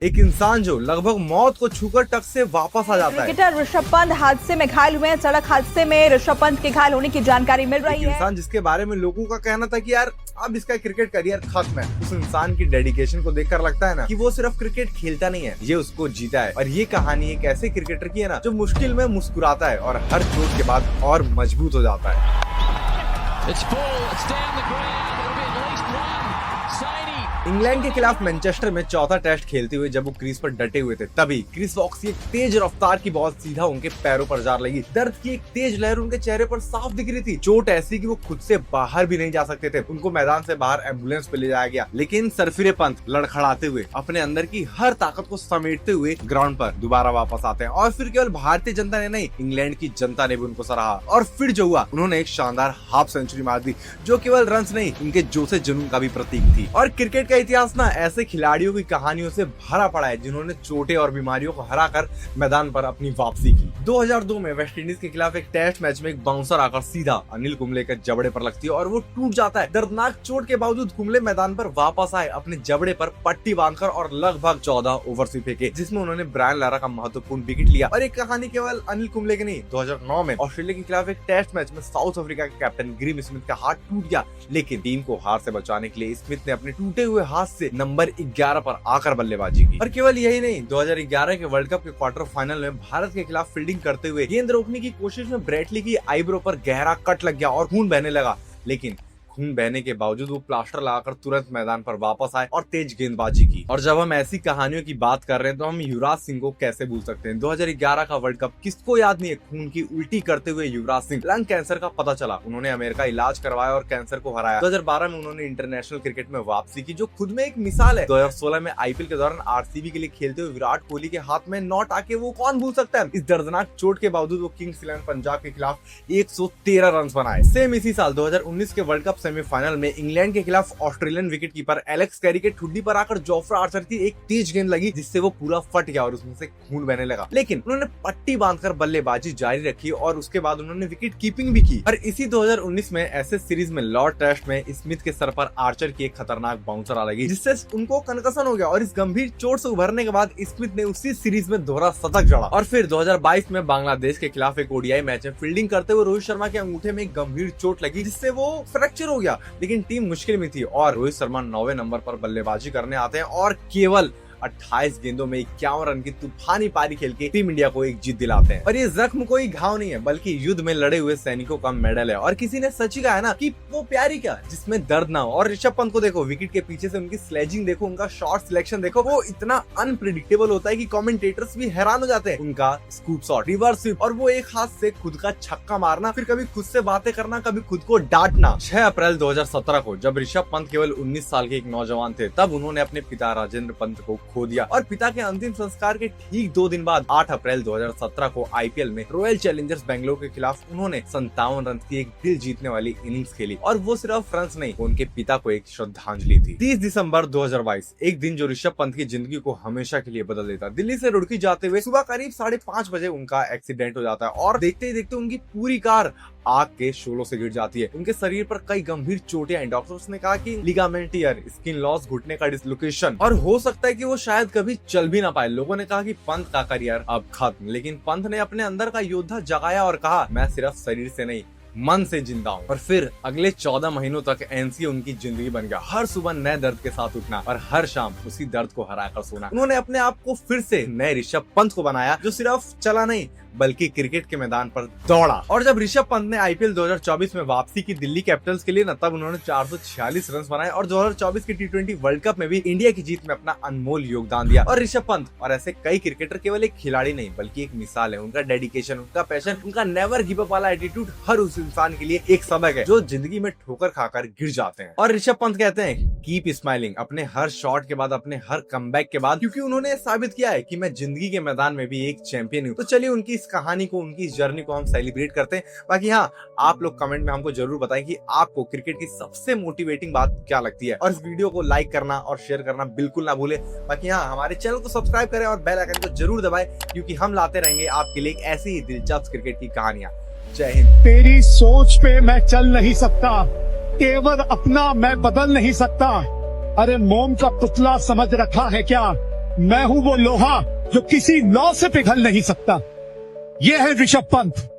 एक इंसान जो लगभग मौत को छूकर टक से वापस आ जाता है। क्रिकेटर ऋषभ पंत हादसे में घायल हुए हैं। सड़क हादसे में ऋषभ पंत के घायल होने की जानकारी मिल रही है। इंसान जिसके बारे में लोगों का कहना था कि यार अब इसका क्रिकेट करियर खत्म है, उस इंसान की डेडिकेशन को देखकर लगता है ना कि वो सिर्फ क्रिकेट खेलता नहीं है, ये उसको जीता है। और ये कहानी एक ऐसे क्रिकेटर की है ना जो मुश्किल में मुस्कुराता है और हर चोट के बाद और मजबूत हो जाता है। इंग्लैंड के खिलाफ मैनचेस्टर में चौथा टेस्ट खेलते हुए जब वो क्रीज पर डटे हुए थे, तभी क्रिस वॉक्स की एक तेज रफ्तार की बॉल सीधा उनके पैरों पर जा लगी। दर्द की एक तेज लहर उनके चेहरे पर साफ दिख रही थी। चोट ऐसी कि वो खुद से बाहर भी नहीं जा सकते थे। उनको मैदान से बाहर एम्बुलेंस पे ले जाया गया, लेकिन सरफिरे पंत लड़खड़ाते हुए अपने अंदर की हर ताकत को समेटते हुए ग्राउंड पर दोबारा वापस आते हैं। और फिर केवल भारतीय जनता ने नहीं, इंग्लैंड की जनता ने भी उनको सराहा। और फिर जो हुआ, उन्होंने एक शानदार हाफ सेंचुरी मार दी, जो केवल रन्स नहीं, उनके जोश जुनून का भी प्रतीक थी। और क्रिकेट का इतिहास ना ऐसे खिलाड़ियों की कहानियों से भरा पड़ा है जिन्होंने चोटें और बीमारियों को हराकर मैदान पर अपनी वापसी की। 2002 में वेस्ट इंडीज के खिलाफ एक टेस्ट मैच में एक बाउंसर आकर सीधा अनिल कुंबले के जबड़े पर लगती है और वो टूट जाता है। दर्दनाक चोट के बावजूद कुंबले मैदान पर वापस आए, अपने जबड़े पर पट्टी बांधकर और लगभग 14 ओवर्स भी फेंके, जिसमें उन्होंने ब्रायन लारा का महत्वपूर्ण विकेट लिया। और एक कहानी केवल अनिल कुंबले की नहीं, 2009 में ऑस्ट्रेलिया के खिलाफ एक टेस्ट मैच में साउथ अफ्रीका के कैप्टन ग्रीम स्मिथ का हाथ टूट गया, लेकिन टीम को हार से बचाने के लिए स्मिथ ने अपने टूटे हुए हाथ से नंबर 11 पर आकर बल्लेबाजी की। और केवल यही नहीं, 2011 के वर्ल्ड कप के क्वार्टर फाइनल में भारत के खिलाफ फील्डिंग करते हुए गेंद रोकने की कोशिश में ब्रेटली की आईब्रो पर गहरा कट लग गया और खून बहने लगा, लेकिन खून बहने के बावजूद वो प्लास्टर लगाकर तुरंत मैदान पर वापस आए और तेज गेंदबाजी की। और जब हम ऐसी कहानियों की बात कर रहे हैं तो हम युवराज सिंह को कैसे भूल सकते हैं। 2011 का वर्ल्ड कप किसको याद नहीं है। खून की उल्टी करते हुए युवराज सिंह, लंग कैंसर का पता चला, उन्होंने अमेरिका इलाज करवाया और कैंसर को हराया। 2012 में उन्होंने इंटरनेशनल क्रिकेट में वापसी की, जो खुद में एक मिसाल है। 2016 में आईपीएल के दौरान आरसीबी के लिए खेलते हुए विराट कोहली के हाथ में नॉट आके वो कौन भूल सकता है। इस दर्दनाक चोट के बावजूद वो किंग्स 11 पंजाब के खिलाफ 113 रन बनाए। सेम इसी साल 2019 के वर्ल्ड कप सेमीफाइनल में इंग्लैंड के खिलाफ ऑस्ट्रेलियन विकेटकीपर एलेक्स कैरी के ठुड्डी पर आकर जोफ्रा आर्चर की एक तेज गेंद लगी, जिससे वो पूरा फट गया और उसमें से खून बहने लगा, लेकिन उन्होंने पट्टी बांधकर बल्लेबाजी जारी रखी और उसके बाद उन्होंने विकेट कीपिंग भी की। और इसी 2019 में ऐसे सीरीज में लॉर्ड टेस्ट में स्मिथ के सर पर आर्चर की एक खतरनाक बाउंसर आ लगी, जिससे उनको कंकशन हो गया। और इस गंभीर चोट से उभरने के बाद स्मिथ ने उसी सीरीज में दोहरा शतक जड़ा। और फिर 2022 में बांग्लादेश के खिलाफ एक ओडीआई मैच में फील्डिंग करते हुए रोहित शर्मा के अंगूठे में एक गंभीर चोट लगी, जिससे वो फ्रैक्चर हो गया, लेकिन टीम मुश्किल में थी और रोहित शर्मा 9वें नंबर पर बल्लेबाजी करने आते हैं और केवल 28 गेंदों में 51 रन की तूफानी पारी खेल के टीम इंडिया को एक जीत दिलाते हैं। और ये जख्म कोई घाव नहीं है, बल्कि युद्ध में लड़े हुए सैनिकों का मेडल है। और किसी ने सच ही कहा है ना कि वो प्यारी क्या जिसमें दर्द ना हो। और ऋषभ पंत को देखो, विकेट के पीछे से उनकी स्लेजिंग देखो, उनका शॉट सिलेक्शन देखो, वो इतना अनप्रिडिक्टेबल होता है कि कमेंटेटर्स भी हैरान हो जाते हैं। उनका स्कूप शॉट, रिवर्स स्वीप और वो एक हाथ से खुद का छक्का मारना, फिर कभी खुद से बातें करना, कभी खुद को डांटना। 6 अप्रैल 2017 को जब ऋषभ पंत केवल 19 साल के एक नौजवान थे, तब उन्होंने अपने पिता राजेंद्र पंत को खो दिया। और पिता के अंतिम संस्कार के ठीक 2 दिन बाद 8 अप्रैल 2017 को आईपीएल में रॉयल चैलेंजर्स बेंगलोर के खिलाफ उन्होंने 57 रन की एक दिल जीतने वाली इनिंग्स खेली। और वो सिर्फ रन्स नहीं, उनके पिता को एक श्रद्धांजलि थी। 30 दिसंबर 2022, एक दिन जो ऋषभ पंत की जिंदगी को हमेशा के लिए बदल देता। दिल्ली से रुड़की जाते हुए सुबह करीब 5:30 बजे उनका एक्सीडेंट हो जाता है और देखते ही देखते उनकी पूरी कार आग के शोलों से गिर जाती है। उनके शरीर पर कई गंभीर चोटें आई। डॉक्टर्स ने कहा कि लिगामेंट टियर, स्किन लॉस, घुटने का डिसलोकेशन, और हो सकता है कि वो शायद कभी चल भी ना पाए। लोगों ने कहा कि पंत का करियर अब खत्म, लेकिन पंत ने अपने अंदर का योद्धा जगाया और कहा, मैं सिर्फ शरीर से नहीं, मन से जिंदा हूँ। और फिर अगले 14 महीनों तक एनसी उनकी जिंदगी बन गया। हर सुबह नए दर्द के साथ उठना और हर शाम उसी दर्द को हराकर सोना। उन्होंने अपने आप को फिर से नए ऋषभ पंत को बनाया, जो सिर्फ चला नहीं बल्कि क्रिकेट के मैदान पर दौड़ा। और जब ऋषभ पंत ने आईपीएल 2024 में वापसी की दिल्ली कैपिटल्स के लिए न, तब उन्होंने 446 रन बनाए और 2024 के T20 वर्ल्ड कप में भी इंडिया की जीत में अपना अनमोल योगदान दिया। और ऋषभ पंत और ऐसे कई क्रिकेटर केवल एक खिलाड़ी नहीं बल्कि एक मिसाल है। उनका डेडिकेशन, उनका पैशन, उनका नेवर गिव अप वाला एटीट्यूड हर उस इंसान के लिए एक सबक है जो जिंदगी में ठोकर खाकर गिर जाते हैं। और ऋषभ पंत कहते हैं, कीप स्माइलिंग, अपने हर शॉट के बाद, अपने हर कमबैक के बाद, क्योंकि उन्होंने साबित किया है कि मैं जिंदगी के मैदान में भी एक चैंपियन हूँ। तो चलिए उनकी इस कहानी को, उनकी इस जर्नी को हम सेलिब्रेट करते हैं। बाकी हाँ, आप लोग कमेंट में हमको जरूर बताएं कि आपको क्रिकेट की सबसे मोटिवेटिंग बात क्या लगती है। और इस वीडियो को लाइक करना और शेयर करना बिल्कुल ना भूले। बाकी हाँ, हमारे चैनल को सब्सक्राइब करें और बेल आइकन को जरूर दबाएं, क्योंकि हम लाते रहेंगे आपके लिए ऐसी ही दिलचस्प क्रिकेट की कहानियां। जय हिंद। तेरी सोच पे मैं चल नहीं सकता, तेवर अपना मैं बदल नहीं सकता। अरे मोम का पुतला समझ रखा है क्या, मैं हूं वो लोहा जो किसी लॉ से पिघल नहीं सकता। ये है ऋषभ पंत।